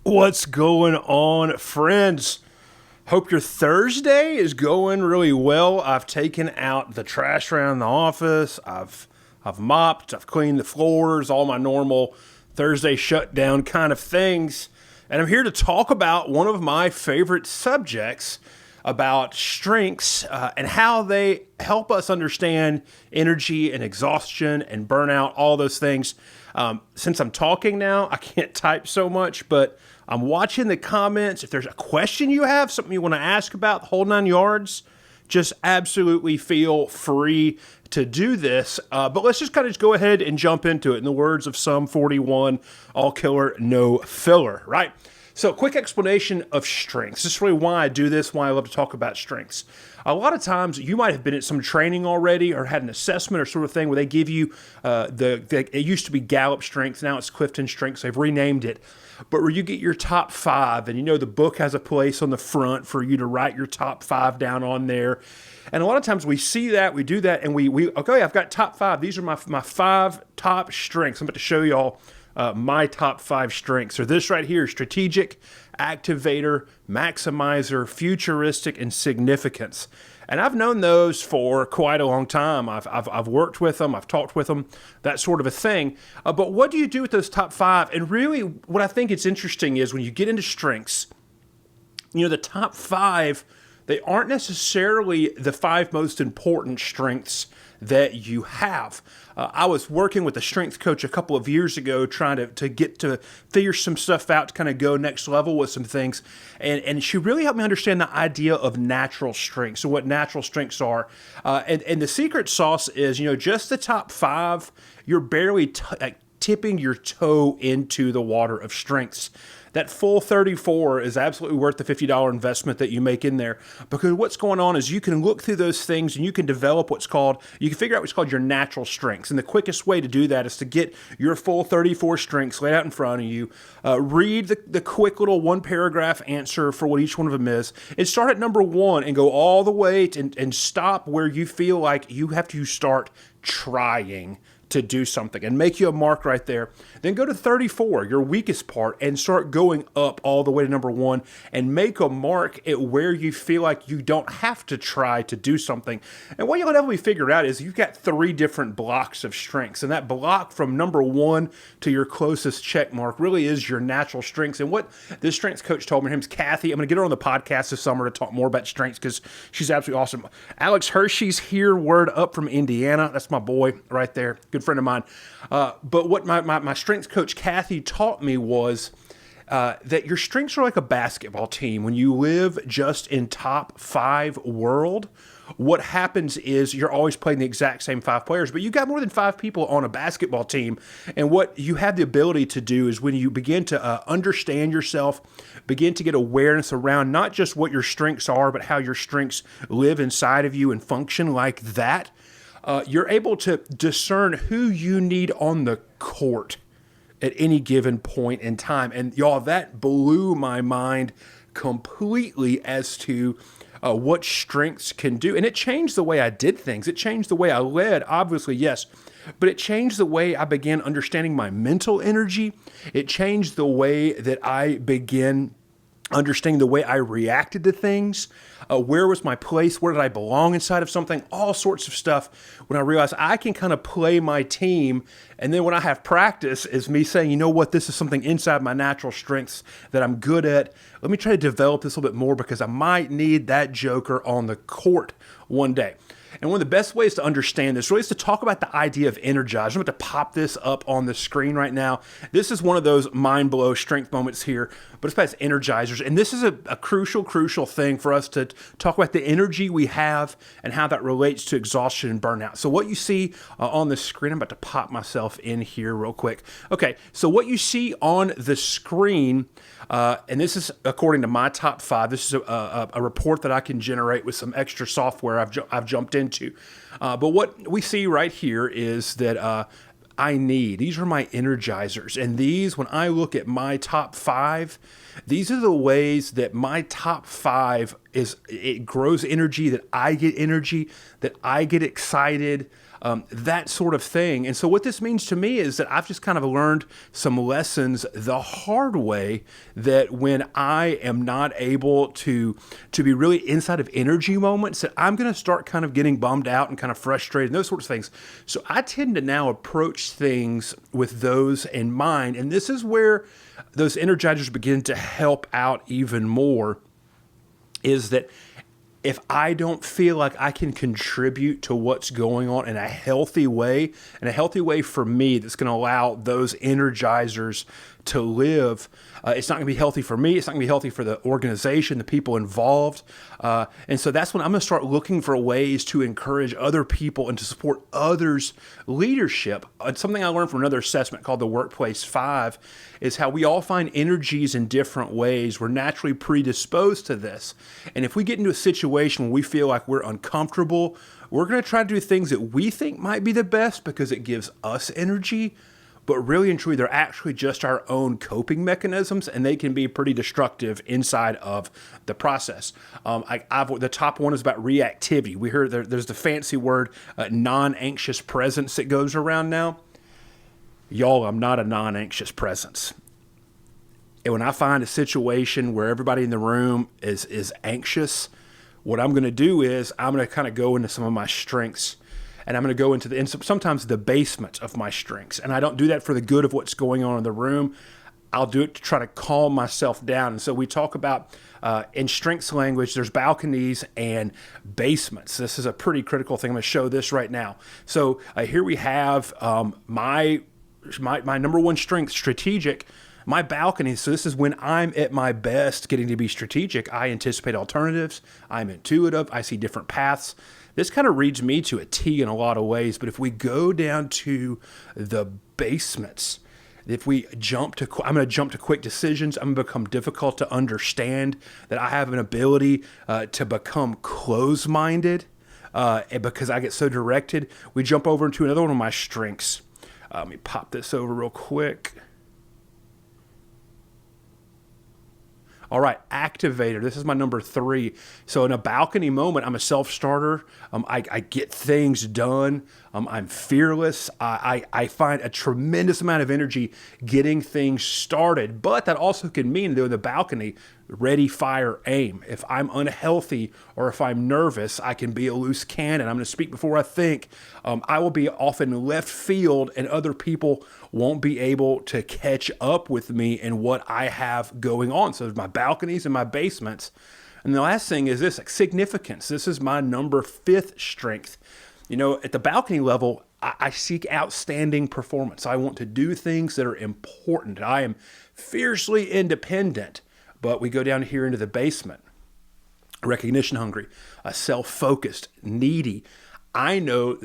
What's going on, friends? Hope your Thursday is going really well. I've taken out the trash around the office. I've mopped, I've cleaned the floors, all my normal Thursday shutdown kind of things. And I'm here to talk about one of my favorite subjects about strengths and how they help us understand energy and exhaustion and burnout, all those things. Since I'm talking now, I can't type so much, but I'm watching the comments. If there's a question you have, something you want to ask about the whole 9 yards, just absolutely feel free to do this. But let's just kind of go ahead and jump into it. In the words of Psalm 41, all killer, no filler, right? So quick explanation of strengths. This is really why I do this, why I love to talk about strengths. A lot of times you might have been at some training already or had an assessment or sort of thing where they give you it used to be Gallup Strengths, now it's Cliftonstrengths, they've renamed it. But where you get your top 5, and the book has a place on the front for you to write your top 5 down on there. And a lot of times we see that, we do that, and we okay, I've got top 5. These are my 5 top strengths. I'm about to show y'all my top 5 strengths. So this right here: strategic, activator, maximizer, futuristic, and significance. And I've known those for quite a long time. I've worked with them, I've talked with them, that sort of a thing. But what do you do with those top 5? And really, what I think it's interesting is when you get into strengths, the top 5, they aren't necessarily the 5 most important strengths that you have. I was working with a strength coach a couple of years ago trying to get to figure some stuff out to kind of go next level with some things. And she really helped me understand the idea of natural strengths and what natural strengths are. And the secret sauce is, just the top 5, you're barely tipping your toe into the water of strengths. That full 34 is absolutely worth the $50 investment that you make in there, because what's going on is you can look through those things and you can develop you can figure out what's called your natural strengths. And the quickest way to do that is to get your full 34 strengths laid out in front of you, read the quick little 1-paragraph answer for what each one of them is, and start at number 1 and go all the way and stop where you feel like you have to start trying to do something and make you a mark right there. Then go to 34, your weakest part, and start going up all the way to number 1 and make a mark at where you feel like you don't have to try to do something. And what you'll inevitably figure out is you've got 3 different blocks of strengths, and that block from number 1 to your closest check mark really is your natural strengths. And what this strengths coach told me, her name's Kathy. I'm going to get her on the podcast this summer to talk more about strengths because she's absolutely awesome. Alex Hershey's here, word up from Indiana. That's my boy right there. Good friend of mine. But what my strengths coach Kathy taught me was that your strengths are like a basketball team. When you live just in top 5 world, what happens is you're always playing the exact same 5 players, but you got more than 5 people on a basketball team. And what you have the ability to do is when you begin to understand yourself, begin to get awareness around not just what your strengths are, but how your strengths live inside of you and function like that. You're able to discern who you need on the court at any given point in time. And y'all, that blew my mind completely as to what strengths can do. And it changed the way I did things. It changed the way I led, obviously, yes. But it changed the way I began understanding my mental energy. It changed the way that I began understanding the way I reacted to things, where was my place, where did I belong inside of something, all sorts of stuff. When I realized I can kind of play my team, and then when I have practice is me saying, you know what, this is something inside my natural strengths that I'm good at. Let me try to develop this a little bit more because I might need that joker on the court one day. And one of the best ways to understand this really is to talk about the idea of energize. I'm about to pop this up on the screen right now. This is one of those mind blow strength moments here, but it's about energizers. And this is a crucial thing for us to talk about the energy we have and how that relates to exhaustion and burnout. So what you see on the screen, I'm about to pop myself in here real quick. Okay, so what you see on the screen, and this is according to my top 5. This is a report that I can generate with some extra software I've jumped into. But what we see right here is that these are my energizers. And these, when I look at my top 5, these are the ways that my top 5 it grows energy, that I get excited, that sort of thing. And so what this means to me is that I've just kind of learned some lessons the hard way, that when I am not able to be really inside of energy moments, that I'm going to start kind of getting bummed out and kind of frustrated and those sorts of things. So I tend to now approach things with those in mind. And this is where those energizers begin to help out even more, is that if I don't feel like I can contribute to what's going on in a healthy way, for me that's going to allow those energizers to live, it's not going to be healthy for me. It's not going to be healthy for the organization, the people involved. And so that's when I'm going to start looking for ways to encourage other people and to support others' leadership. It's something I learned from another assessment called the Workplace 5, is how we all find energies in different ways. We're naturally predisposed to this. And if we get into a situation where we feel like we're uncomfortable, we're going to try to do things that we think might be the best because it gives us energy. But really and truly, they're actually just our own coping mechanisms, and they can be pretty destructive inside of the process. The top one is about reactivity. We hear there's the fancy word non-anxious presence that goes around now. Y'all, I'm not a non-anxious presence. And when I find a situation where everybody in the room is anxious, what I'm going to do is I'm going to kind of go into some of my strengths. And I'm going to go into sometimes the basement of my strengths. And I don't do that for the good of what's going on in the room. I'll do it to try to calm myself down. And so we talk about, in strengths language, there's balconies and basements. This is a pretty critical thing. I'm going to show this right now. So here we have my number one strength, strategic. My balcony, so this is when I'm at my best getting to be strategic. I anticipate alternatives. I'm intuitive. I see different paths. This kind of reads me to a T in a lot of ways, but if we go down to the basements, if we I'm going to jump to quick decisions. I'm going to become difficult to understand, that I have an ability to become close-minded because I get so directed. We jump over into another one of my strengths. Let me pop this over real quick. All right, activator. This is my number 3. So in a balcony moment, I'm a self-starter. I get things done. I'm fearless. I find a tremendous amount of energy getting things started. But that also can mean, though, the balcony, ready, fire, aim. If I'm unhealthy or if I'm nervous, I can be a loose cannon. I'm going to speak before I think. I will be off in left field, and other people won't be able to catch up with me in what I have going on. So there's my balconies and my basements. And the last thing is this, significance. This is my number 5th strength. You know, at the balcony level, I seek outstanding performance. I want to do things that are important. I am fiercely independent. But we go down here into the basement. Recognition hungry, self-focused, needy. I know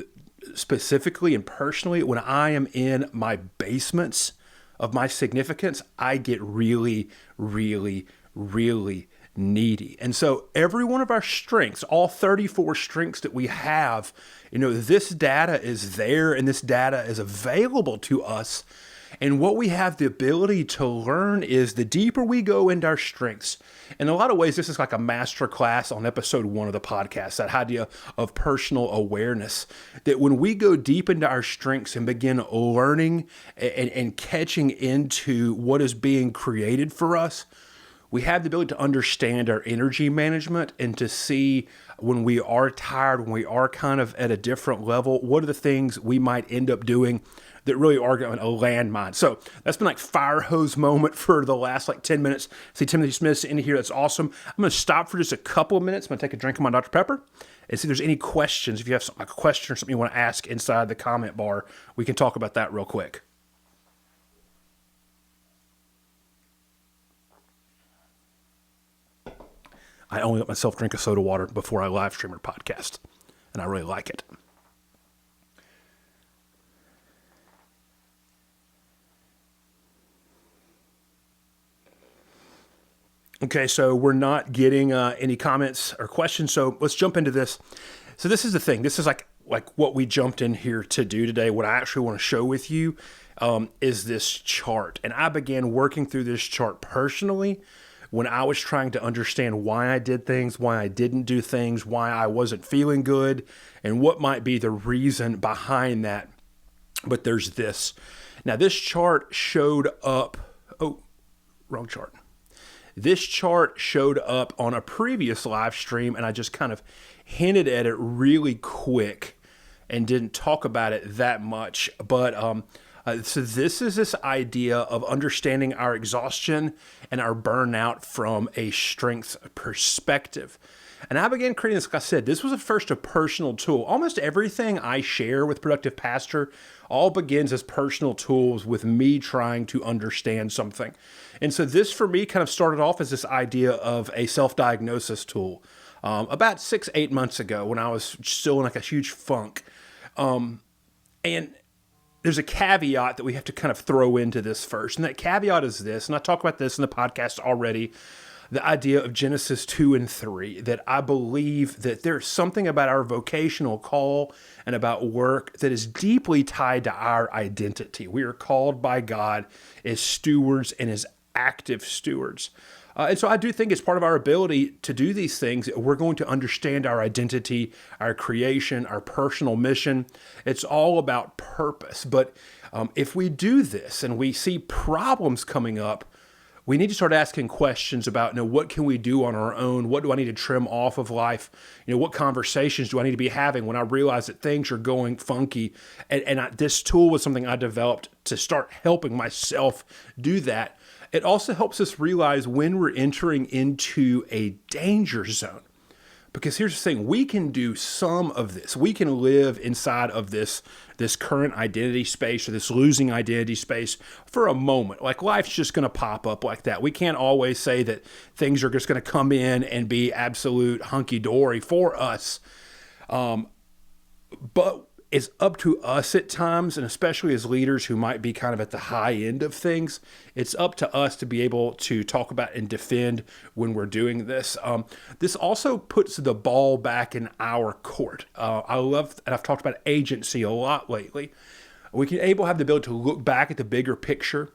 specifically and personally, when I am in my basements of my significance, I get really, really, really needy. And so every one of our strengths, all 34 strengths that we have, you know, this data is there and this data is available to us. And what we have the ability to learn is, the deeper we go into our strengths, in a lot of ways, this is like a master class on episode 1 of the podcast, that idea of personal awareness, that when we go deep into our strengths and begin learning and catching into what is being created for us, we have the ability to understand our energy management and to see when we are tired, when we are kind of at a different level, what are the things we might end up doing that really are going a landmine. So that's been like fire hose moment for the last 10 minutes. See Timothy Smith's in here. That's awesome. I'm going to stop for just a couple of minutes. I'm going to take a drink of my Dr. Pepper and see if there's any questions. If you have a question or something you want to ask inside the comment bar, we can talk about that real quick. I only let myself drink a soda water before I live stream or podcast, and I really like it. Okay, so we're not getting any comments or questions, so let's jump into this. So this is the thing. This is like what we jumped in here to do today. What I actually want to show with you is this chart. And I began working through this chart personally when I was trying to understand why I did things, why I didn't do things, why I wasn't feeling good, and what might be the reason behind that. But there's this. Now, this chart showed up. Oh, wrong chart. This chart showed up on a previous live stream, and I just kind of hinted at it really quick and didn't talk about it that much. But so this is this idea of understanding our exhaustion and our burnout from a strengths perspective. And I began creating this, like I said, this was first a personal tool. Almost everything I share with Productive Pastor all begins as personal tools with me trying to understand something. And so this for me kind of started off as this idea of a self-diagnosis tool about 6-8 months ago when I was still in like a huge funk. And there's a caveat that we have to kind of throw into this first. And that caveat is this, and I talk about this in the podcast already, the idea of Genesis 2 and 3, that I believe that there's something about our vocational call and about work that is deeply tied to our identity. We are called by God as stewards and as active stewards. And so I do think it's part of our ability to do these things. We're going to understand our identity, our creation, our personal mission. It's all about purpose. But if we do this and we see problems coming up, we need to start asking questions about, what can we do on our own? What do I need to trim off of life? What conversations do I need to be having when I realize that things are going funky? And this tool was something I developed to start helping myself do that. It also helps us realize when we're entering into a danger zone. Because here's the thing, we can do some of this. We can live inside of this current identity space or this losing identity space for a moment. Like life's just going to pop up like that. We can't always say that things are just going to come in and be absolute hunky-dory for us. But it's up to us at times, and especially as leaders who might be kind of at the high end of things, it's up to us to be able to talk about and defend when we're doing this. This also puts the ball back in our court. I love, and I've talked about agency a lot lately. We can have the ability to look back at the bigger picture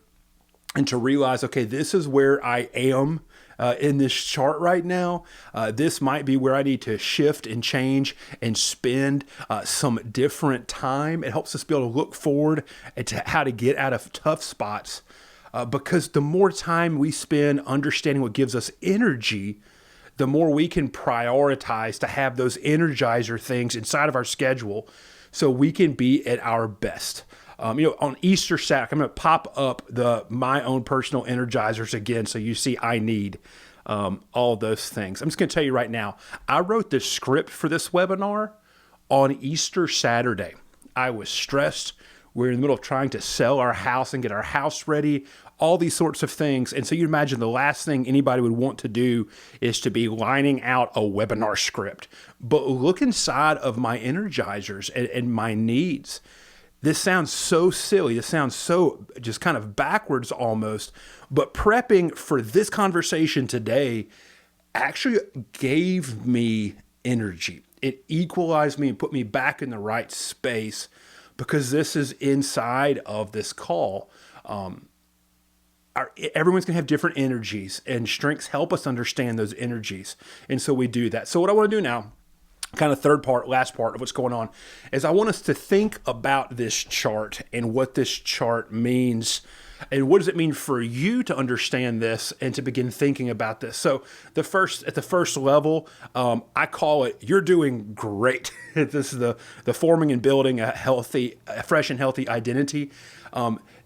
and to realize, okay, this is where I am in this chart right now. This might be where I need to shift and change and spend some different time. It helps us be able to look forward to how to get out of tough spots because the more time we spend understanding what gives us energy, the more we can prioritize to have those energizer things inside of our schedule so we can be at our best. On Easter Saturday, I'm going to pop up my own personal energizers again. So you see, I need all those things. I'm just going to tell you right now, I wrote the script for this webinar on Easter Saturday. I was stressed. We're in the middle of trying to sell our house and get our house ready, all these sorts of things. And so you imagine the last thing anybody would want to do is to be lining out a webinar script. But look inside of my energizers and my needs. This sounds so silly. This sounds so just kind of backwards almost. But prepping for this conversation today actually gave me energy. It equalized me and put me back in the right space because this is inside of this call. Everyone's going to have different energies, and strengths help us understand those energies. And so we do that. So what I want to do now, kind of last part of what's going on, is I want us to think about this chart and what this chart means and what does it mean for you to understand this and to begin thinking about this. So at the first level, I call it, you're doing great. This is the forming and building a fresh and healthy identity.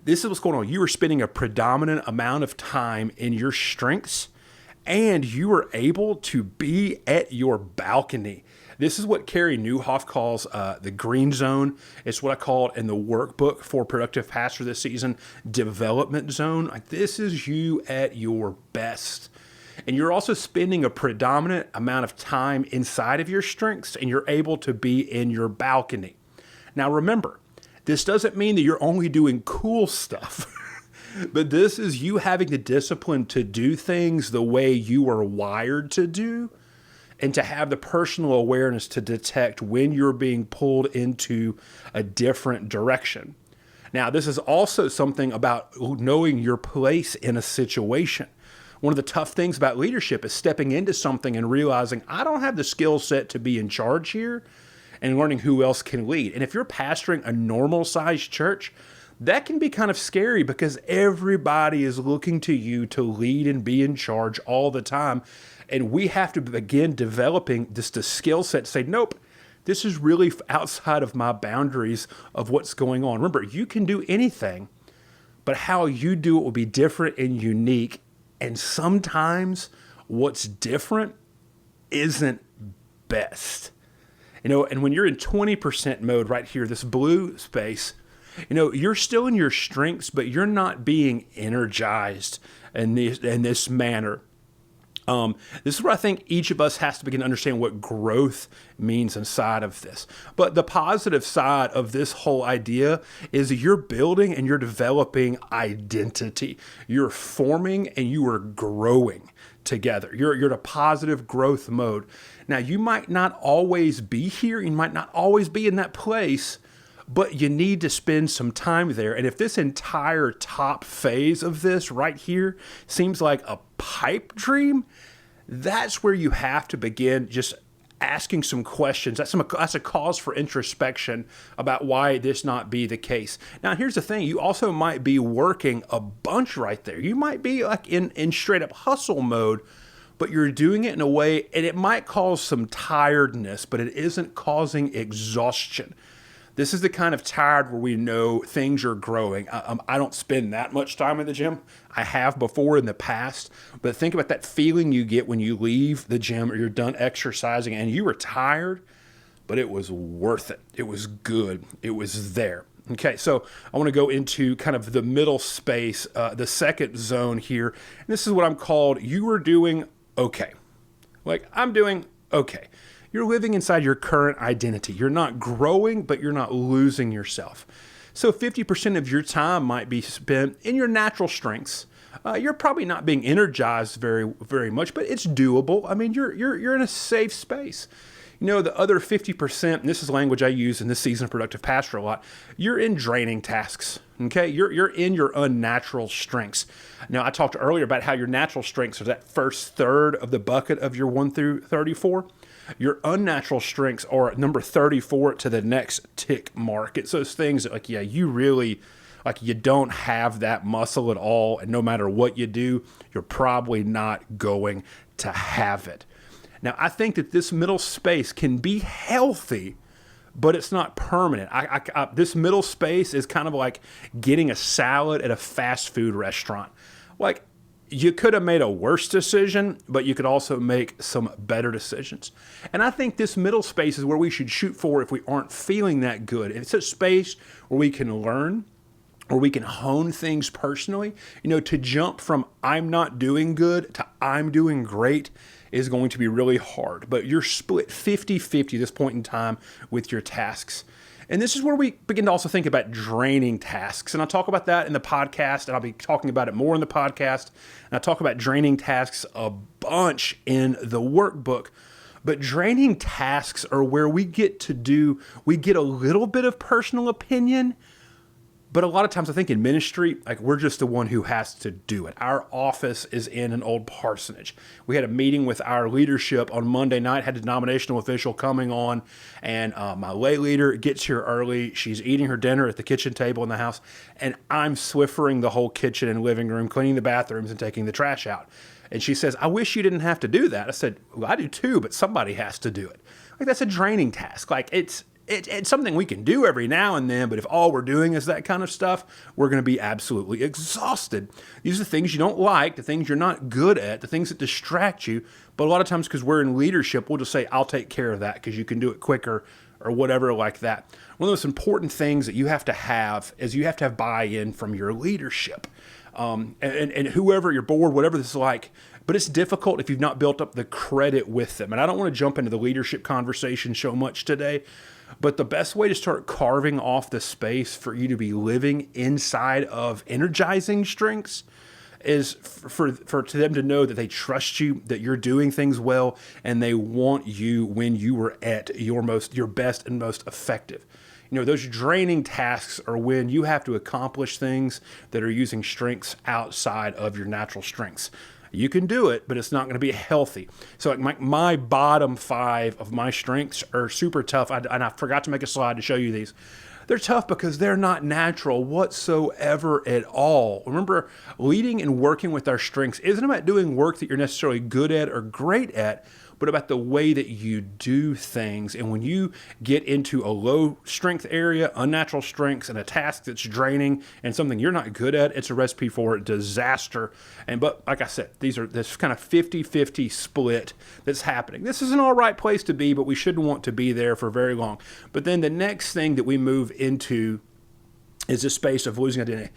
This is what's going on. You are spending a predominant amount of time in your strengths, and you are able to be at your balcony. This is what Carey Nieuwhof calls the green zone. It's what I call it in the workbook for Productive Pastor this season, development zone. Like, this is you at your best. And you're also spending a predominant amount of time inside of your strengths, and you're able to be in your balcony. Now, remember, this doesn't mean that you're only doing cool stuff. But this is you having the discipline to do things the way you are wired to do, and to have the personal awareness to detect when you're being pulled into a different direction. Now, this is also something about knowing your place in a situation. One of the tough things about leadership is stepping into something and realizing I don't have the skill set to be in charge here, and learning who else can lead. And if you're pastoring a normal sized church, that can be kind of scary because everybody is looking to you to lead and be in charge all the time. And we have to begin developing just the skill set to say, nope, this is really outside of my boundaries of what's going on. Remember, you can do anything, but how you do it will be different and unique. And sometimes what's different isn't best. And when you're in 20% mode right here, this blue space, you're still in your strengths, but you're not being energized in this manner. This is where I think each of us has to begin to understand what growth means inside of this. But the positive side of this whole idea is you're building and you're developing identity. You're forming and you are growing together. You're in a positive growth mode. Now, you might not always be here. You might not always be in that place, but you need to spend some time there. And if this entire top phase of this right here seems like a pipe dream, that's where you have to begin just asking some questions. That's a cause for introspection about why this not be the case. Now, here's the thing. You also might be working a bunch right there. You might be like in straight up hustle mode, but you're doing it in a way, and it might cause some tiredness, but it isn't causing exhaustion. This is the kind of tired where we know things are growing. I don't spend that much time in the gym. I have before in the past, but think about that feeling you get when you leave the gym or you're done exercising and you were tired, but it was worth it. It was good. It was there. Okay, so I want to go into kind of the middle space, the second zone here. And this is what I'm called, you are doing okay. Like, I'm doing okay. You're living inside your current identity. You're not growing, but you're not losing yourself. So 50% of your time might be spent in your natural strengths. You're probably not being energized very, very much, but it's doable. I mean, you're in a safe space. The other 50%, and this is language I use in this season of Productive Pastor a lot, you're in draining tasks, okay? You're in your unnatural strengths. Now, I talked earlier about how your natural strengths are that first third of the bucket of your 1 through 34. Your unnatural strengths are at number 34 to the next tick mark. It's those things that, you really, you don't have that muscle at all, and no matter what you do, you're probably not going to have it. Now, I think that this middle space can be healthy, but it's not permanent. This middle space is kind of like getting a salad at a fast food restaurant. You could have made a worse decision, but you could also make some better decisions. And I think this middle space is where we should shoot for if we aren't feeling that good. It's a space where we can learn, where we can hone things personally. To jump from I'm not doing good to I'm doing great is going to be really hard. But you're split 50-50 at this point in time with your tasks. And this is where we begin to also think about draining tasks. And I'll talk about that in the podcast, and I'll be talking about it more in the podcast. And I talk about draining tasks a bunch in the workbook. But draining tasks are where we get a little bit of personal opinion. But a lot of times I think in ministry, we're just the one who has to do it. Our office is in an old parsonage. We had a meeting with our leadership on Monday night, had a denominational official coming on, and my lay leader gets here early. She's eating her dinner at the kitchen table in the house, and I'm Swiffering the whole kitchen and living room, cleaning the bathrooms and taking the trash out. And she says, I wish you didn't have to do that. I said, well, I do too, but somebody has to do it. That's a draining task. It's something we can do every now and then, but if all we're doing is that kind of stuff, we're going to be absolutely exhausted. These are the things you don't like, the things you're not good at, the things that distract you. But a lot of times, because we're in leadership, we'll just say, I'll take care of that because you can do it quicker or whatever like that. One of the most important things that you have to have is you have to have buy-in from your leadership. And whoever your board, whatever this is like, but it's difficult if you've not built up the credit with them. And I don't want to jump into the leadership conversation so much today, but the best way to start carving off the space for you to be living inside of energizing strengths is for them to know that they trust you, that you're doing things well, and they want you when you are at your best and most effective. Those draining tasks are when you have to accomplish things that are using strengths outside of your natural strengths. You can do it, but it's not going to be healthy. So like my bottom 5 of my strengths are super tough. And I forgot to make a slide to show you these. They're tough because they're not natural whatsoever at all. Remember, leading and working with our strengths isn't about doing work that you're necessarily good at or great at, but about the way that you do things. And when you get into a low strength area, unnatural strengths, and a task that's draining and something you're not good at, it's a recipe for disaster. But like I said, this kind of 50-50 split that's happening. This is an all right place to be, but we shouldn't want to be there for very long. But then the next thing that we move into is this space of losing identity.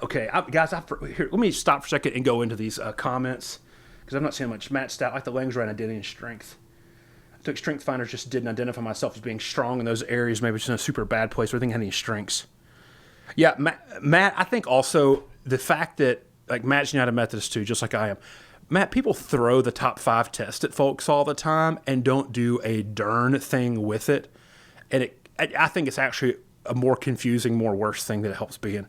Okay, guys, here, let me stop for a second and go into these comments, because I'm not seeing much. Matt Stout, like the language around identity and strength. I took strengthfinders, just didn't identify myself as being strong in those areas. Maybe it's in a super bad place. Or I think I had any strengths. Yeah, Matt, I think also the fact that, like, Matt's United Methodist too, just like I am. Matt, people throw the top 5 test at folks all the time and don't do a darn thing with it. And I think it's actually a more confusing, more worse thing that it helps being.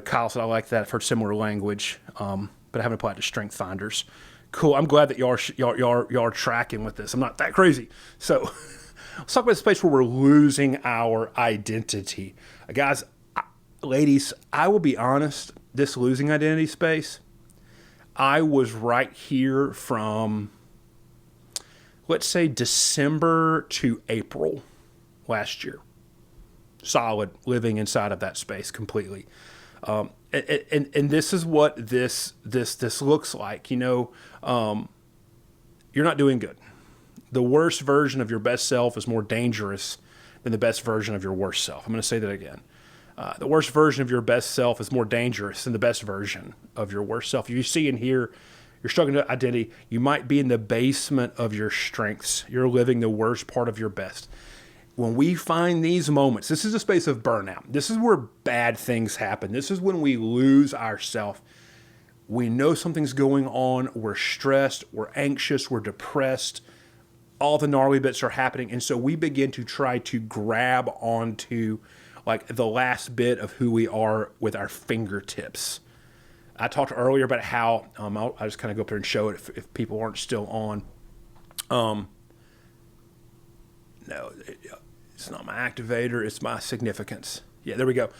Kyle said, I like that. I've heard similar language, but I haven't applied to strengthfinders. Cool. I'm glad that y'all are tracking with this. I'm not that crazy. So let's talk about the space where we're losing our identity. Guys, ladies, I will be honest, this losing identity space, I was right here from, let's say, December to April last year. Solid, living inside of that space completely. And this is what this looks like. You're not doing good. The worst version of your best self is more dangerous than the best version of your worst self. I'm going to say that again. The worst version of your best self is more dangerous than the best version of your worst self. If you see in here, you're struggling with identity, you might be in the basement of your strengths. You're living the worst part of your best. When we find these moments, this is a space of burnout. This is where bad things happen. This is when we lose ourselves. We know something's going on. We're stressed. We're anxious. We're depressed. All the gnarly bits are happening. And so we begin to try to grab onto like the last bit of who we are with our fingertips. I talked earlier about how, I'll just kind of go up there and show it if people aren't still on. No, it's not my activator. It's my significance. Yeah, there we go.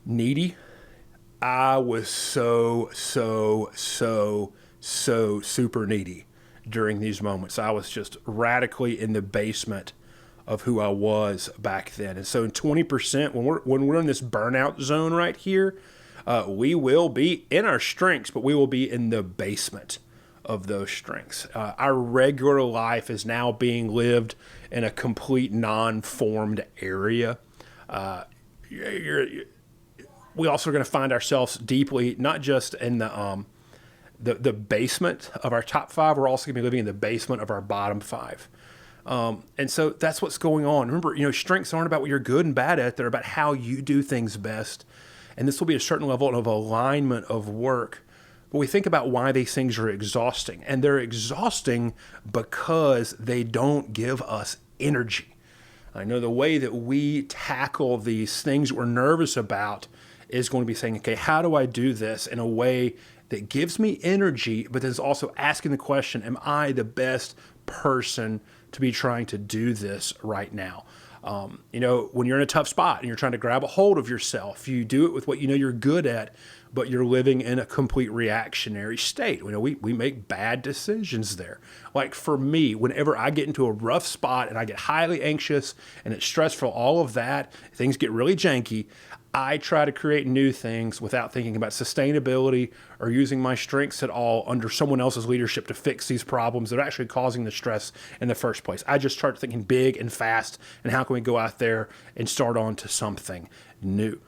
Needy. I was so super needy during these moments. I was just radically in the basement of who I was back then. And so in 20%, when we're in this burnout zone right here, we will be in our strengths, but we will be in the basement of those strengths. Our regular life is now being lived in a complete non-formed area. We also are going to find ourselves deeply, not just in the basement of our top 5, we're also going to be living in the basement of our bottom 5. And so that's what's going on. Remember, strengths aren't about what you're good and bad at. They're about how you do things best. And this will be a certain level of alignment of work. But we think about why these things are exhausting. And they're exhausting because they don't give us energy. I know the way that we tackle these things that we're nervous about is going to be saying, okay, how do I do this in a way that gives me energy, but is also asking the question, am I the best person to be trying to do this right now? When you're in a tough spot and you're trying to grab a hold of yourself, you do it with what you're good at, but you're living in a complete reactionary state. We make bad decisions there. Like for me, whenever I get into a rough spot and I get highly anxious and it's stressful, all of that, things get really janky, I try to create new things without thinking about sustainability or using my strengths at all under someone else's leadership to fix these problems that are actually causing the stress in the first place. I just start thinking big and fast, and how can we go out there and start on to something new?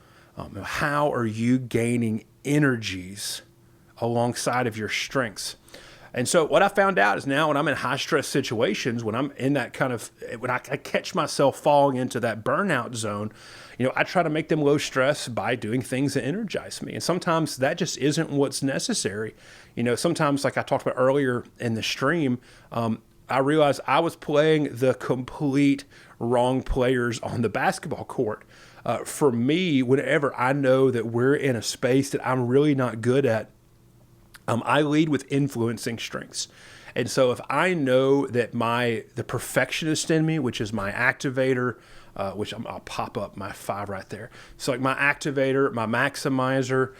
How are you gaining energies alongside of your strengths? And so what I found out is now when I'm in high stress situations, when I'm in that when I catch myself falling into that burnout zone, I try to make them low stress by doing things that energize me. And sometimes that just isn't what's necessary. Sometimes, like I talked about earlier in the stream, I realized I was playing the complete wrong players on the basketball court. For me, whenever I know that we're in a space that I'm really not good at, I lead with influencing strengths. And so if I know that the perfectionist in me, which is my activator, I'll pop up my 5 right there. So like my activator, my maximizer,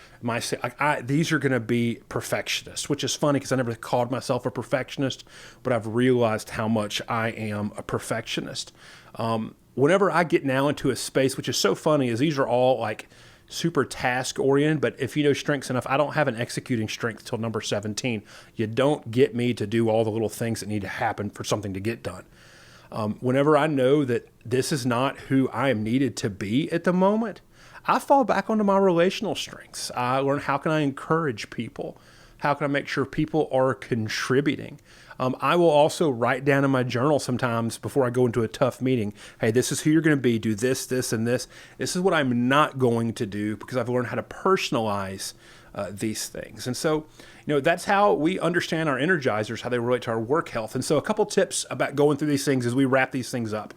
these are going to be perfectionists, which is funny because I never called myself a perfectionist, but I've realized how much I am a perfectionist. Whenever I get now into a space, which is so funny, is these are all like super task oriented, but if you know strengths enough, I don't have an executing strength till number 17. You don't get me to do all the little things that need to happen for something to get done. Whenever I know that this is not who I am needed to be at the moment, I fall back onto my relational strengths. I learn, how can I encourage people? How can I make sure people are contributing? I will also write down in my journal sometimes before I go into a tough meeting, hey, this is who you're going to be, do this, this, and this. This is what I'm not going to do, because I've learned how to personalize these things. And so, that's how we understand our energizers, how they relate to our work health. And so a couple tips about going through these things as we wrap these things up.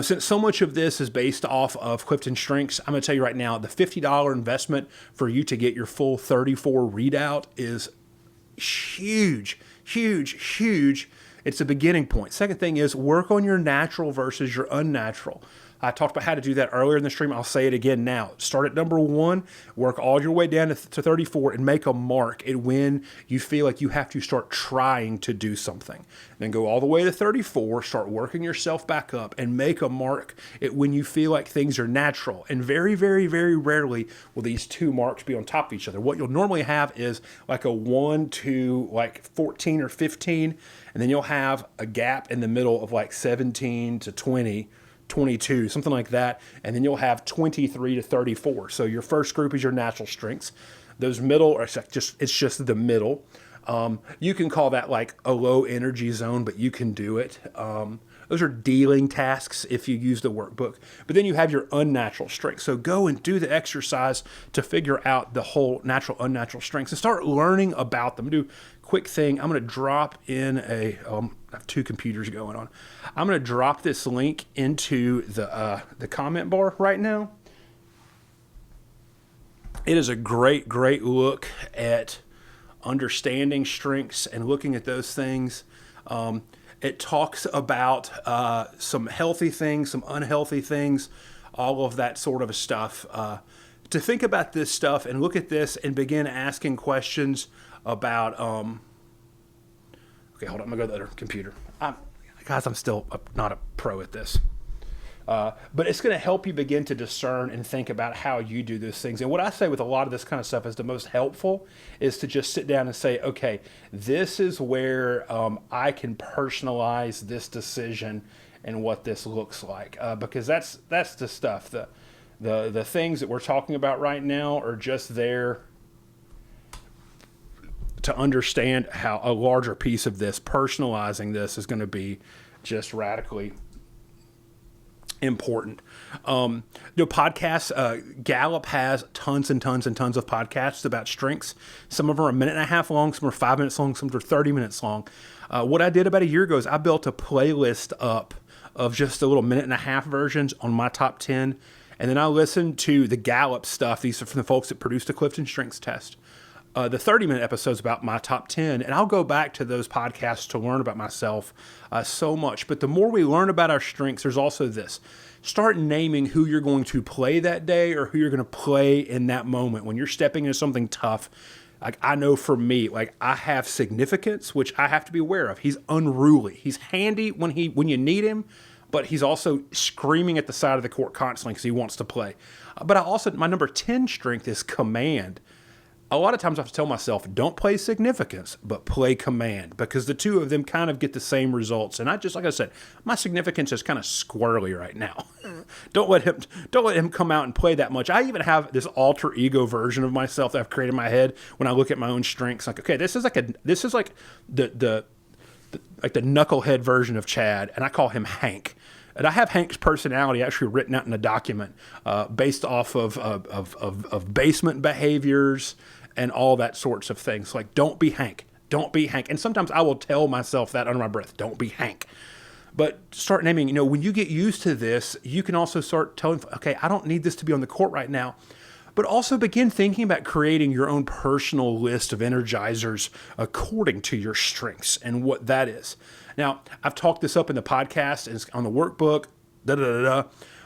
Since so much of this is based off of Cliftonstrengths, I'm going to tell you right now, the $50 investment for you to get your full 34 readout is huge, huge, huge. It's a beginning point. Second thing is work on your natural versus your unnatural. I talked about how to do that earlier in the stream. I'll say it again now. Start at number 1, work all your way down to 34, and make a mark at when you feel like you have to start trying to do something. Then go all the way to 34, start working yourself back up, and make a mark at when you feel like things are natural. And very, very, very rarely will these two marks be on top of each other. What you'll normally have is like a 1 to like 14 or 15, and then you'll have a gap in the middle of like 17 to 20, 22, something like that, and then you'll have 23 to 34. So your first group is your natural strengths. Those middle are it's just the middle. You can call that like a low energy zone, but you can do it. Those are dealing tasks if you use the workbook. But then you have your unnatural strengths. So go and do the exercise to figure out the whole natural, unnatural strengths and start learning about them. Do a quick thing. I'm going to drop in I have 2 computers going on. I'm going to drop this link into the comment bar right now. It is a great, great look at understanding strengths and looking at those things. It talks about some healthy things, some unhealthy things, all of that sort of stuff. To think about this stuff and look at this and begin asking questions about... Okay, hold on. I'm going to go to the other computer. Guys, I'm still not a pro at this. But it's going to help you begin to discern and think about how you do those things. And what I say with a lot of this kind of stuff is the most helpful is to just sit down and say, okay, this is where I can personalize this decision and what this looks like. Because that's the stuff. The things that we're talking about right now are just there to understand how a larger piece of this, personalizing this, is going to be just radically important. Podcasts, Gallup has tons and tons and tons of podcasts about strengths. Some of them are 1.5 minutes long, some are 5 minutes long, some are 30 minutes long. What I did about a year ago is I built a playlist up of just the little 1.5 minute versions on my top 10. And then I listened to the Gallup stuff. These are from the folks that produced the Cliftonstrengths test. The 30-minute episodes about my top 10, and I'll go back to those podcasts to learn about myself so much. But the more we learn about our strengths, there's also this. Start naming who you're going to play that day or who you're going to play in that moment. When you're stepping into something tough, like I know for me, like I have significance, which I have to be aware of. He's unruly. He's handy when you need him, but he's also screaming at the side of the court constantly because he wants to play. But my number 10 strength is command. A lot of times I have to tell myself, don't play significance, but play command, because the two of them kind of get the same results. And like I said, my significance is kind of squirrely right now. Don't let him come out and play that much. I even have this alter ego version of myself that I've created in my head when I look at my own strengths. Like, okay, this is like the knucklehead version of Chad, and I call him Hank. And I have Hank's personality actually written out in a document based off of basement behaviors and all that sorts of things. Like, don't be Hank. Don't be Hank. And sometimes I will tell myself that under my breath. Don't be Hank. But start naming, when you get used to this, you can also start telling, okay, I don't need this to be on the court right now. but also begin thinking about creating your own personal list of energizers according to your strengths and what that is. Now, I've talked this up in the podcast and on the workbook,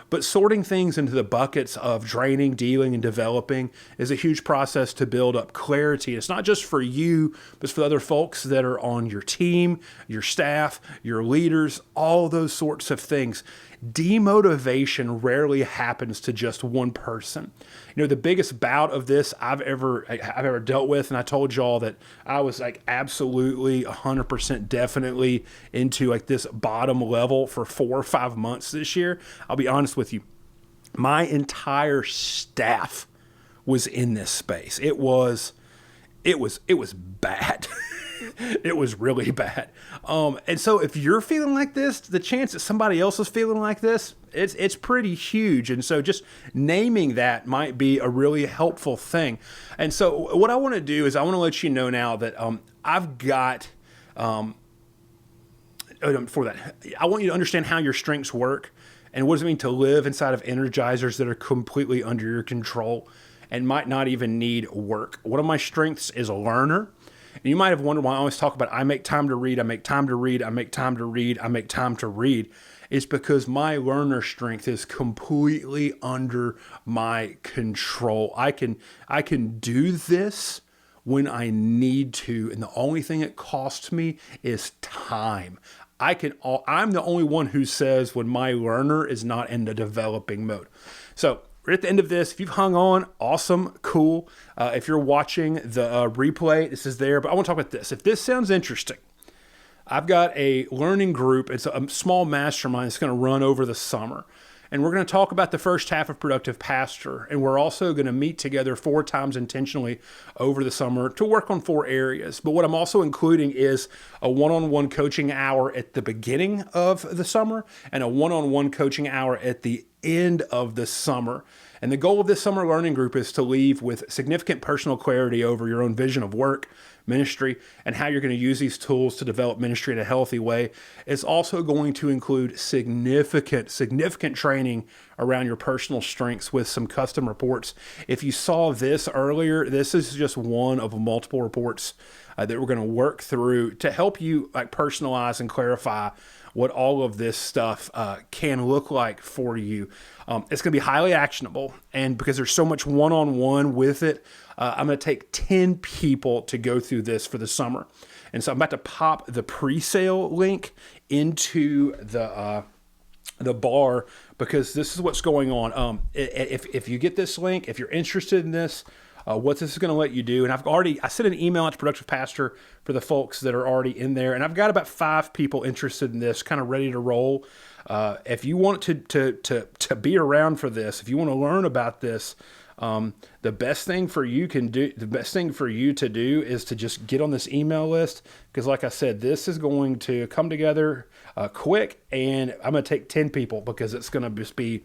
but sorting things into the buckets of draining, dealing, and developing is a huge process to build up clarity. It's not just for you, but it's for the other folks that are on your team, your staff, your leaders, all those sorts of things. Demotivation rarely happens to just one person. The biggest bout of this I've ever dealt with, and I told y'all that I was like absolutely 100% definitely into like this bottom level for 4 or 5 months this year. I'll be honest with you. My entire staff was in this space. It was bad. It was really bad. And so if you're feeling like this, the chance that somebody else is feeling like this, it's pretty huge. And so just naming that might be a really helpful thing. And so what I want to do is I want to let you know now that I've got, before that, I want you to understand how your strengths work and what does it mean to live inside of energizers that are completely under your control and might not even need work. One of my strengths is a learner. And you might have wondered why I always talk about I make time to read, I make time to read, I make time to read, I make time to read. It's because my learner strength is completely under my control. I can do this when I need to, and the only thing it costs me is time. I'm the only one who says when my learner is not in the developing mode. So we're at the end of this. If you've hung on, awesome, cool. If you're watching the replay, this is there. But I want to talk about this. If this sounds interesting, I've got a learning group. It's a small mastermind that's going to run over the summer. And we're going to talk about the first half of Productive Pastor. And we're also going to meet together 4 times intentionally over the summer to work on 4 areas. But what I'm also including is a one-on-one coaching hour at the beginning of the summer and a one-on-one coaching hour at the end of the summer. And the goal of this summer learning group is to leave with significant personal clarity over your own vision of work, ministry, and how you're going to use these tools to develop ministry in a healthy way. It's also going to include significant training around your personal strengths with some custom reports. If you saw this earlier, this is just one of multiple reports that we're going to work through to help you like personalize and clarify what all of this stuff can look like for you. It's going to be highly actionable, and because there's so much one-on-one with it, I'm going to take 10 people to go through this for the summer. And so I'm about to pop the pre-sale link into the bar because this is what's going on. If you get this link, if you're interested in this, what this is going to let you do. And I sent an email out to Productive Pastor for the folks that are already in there. And I've got about 5 people interested in this, kind of ready to roll. If you want to be around for this, if you want to learn about this, the best thing for you to do is to just get on this email list. Because like I said, this is going to come together quick, and I'm going to take 10 people because it's going to be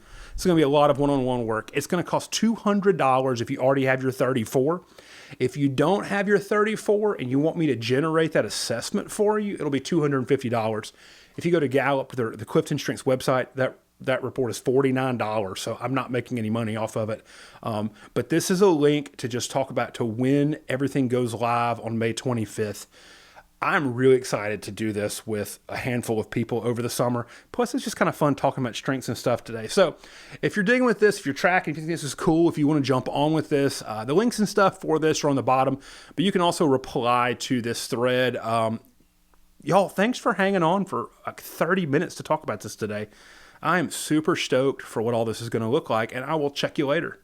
a lot of one-on-one work. It's going to cost $200 if you already have your 34. If you don't have your 34 and you want me to generate that assessment for you, it'll be $250. If you go to Gallup, the Cliftonstrengths website, that report is $49, so I'm not making any money off of it. But this is a link to just talk about to when everything goes live on May 25th. I'm really excited to do this with a handful of people over the summer. Plus, it's just kind of fun talking about strengths and stuff today. So if you're digging with this, if you're tracking, if you think this is cool, if you want to jump on with this, the links and stuff for this are on the bottom, but you can also reply to this thread. Y'all, thanks for hanging on for like 30 minutes to talk about this today. I am super stoked for what all this is going to look like, and I will check you later.